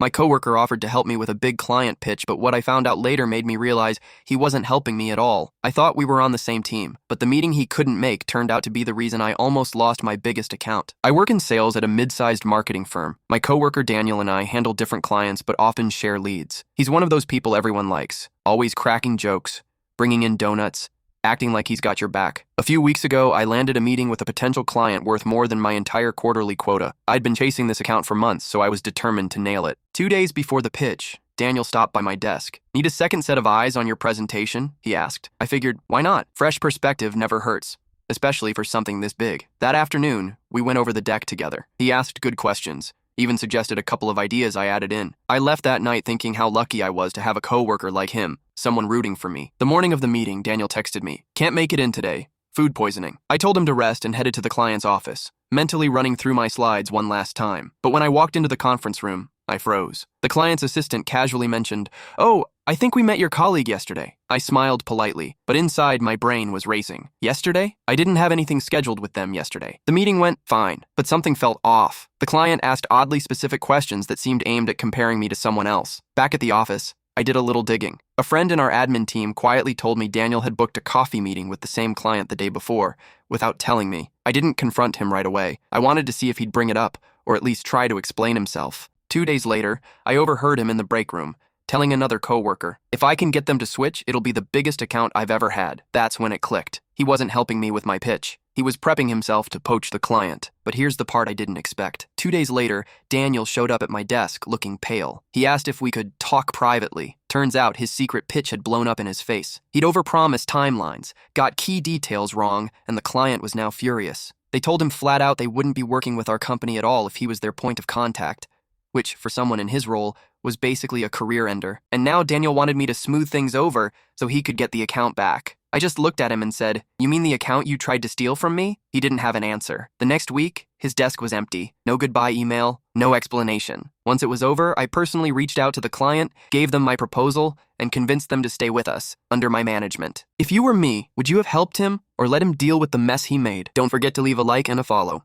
My coworker offered to help me with a big client pitch, but what I found out later made me realize he wasn't helping me at all. I thought we were on the same team, but the meeting he couldn't make turned out to be the reason I almost lost my biggest account. I work in sales at a mid-sized marketing firm. My coworker Daniel and I handle different clients but often share leads. He's one of those people everyone likes, always cracking jokes, bringing in donuts, acting like he's got your back. A few weeks ago, I landed a meeting with a potential client worth more than my entire quarterly quota. I'd been chasing this account for months, so I was determined to nail it. 2 days before the pitch, Daniel stopped by my desk. "Need a second set of eyes on your presentation?" he asked. I figured, why not? Fresh perspective never hurts, especially for something this big. That afternoon, we went over the deck together. He asked good questions, even suggested a couple of ideas I added in. I left that night thinking how lucky I was to have a coworker like him, someone rooting for me. The morning of the meeting, Daniel texted me, "Can't make it in today. Food poisoning." I told him to rest and headed to the client's office, mentally running through my slides one last time. But when I walked into the conference room, I froze. The client's assistant casually mentioned, "Oh, I think we met your colleague yesterday." I smiled politely, but inside my brain was racing. Yesterday? I didn't have anything scheduled with them yesterday. The meeting went fine, but something felt off. The client asked oddly specific questions that seemed aimed at comparing me to someone else. Back at the office, I did a little digging. A friend in our admin team quietly told me Daniel had booked a coffee meeting with the same client the day before, without telling me. I didn't confront him right away. I wanted to see if he'd bring it up, or at least try to explain himself. 2 days later, I overheard him in the break room, telling another coworker, "If I can get them to switch, it'll be the biggest account I've ever had." That's when it clicked. He wasn't helping me with my pitch. He was prepping himself to poach the client. But here's the part I didn't expect. 2 days later, Daniel showed up at my desk looking pale. He asked if we could talk privately. Turns out his secret pitch had blown up in his face. He'd overpromised timelines, got key details wrong, and the client was now furious. They told him flat out they wouldn't be working with our company at all if he was their point of contact, which, for someone in his role, was basically a career ender. And now Daniel wanted me to smooth things over so he could get the account back. I just looked at him and said, "You mean the account you tried to steal from me?" He didn't have an answer. The next week, his desk was empty. No goodbye email, no explanation. Once it was over, I personally reached out to the client, gave them my proposal, and convinced them to stay with us, under my management. If you were me, would you have helped him or let him deal with the mess he made? Don't forget to leave a like and a follow.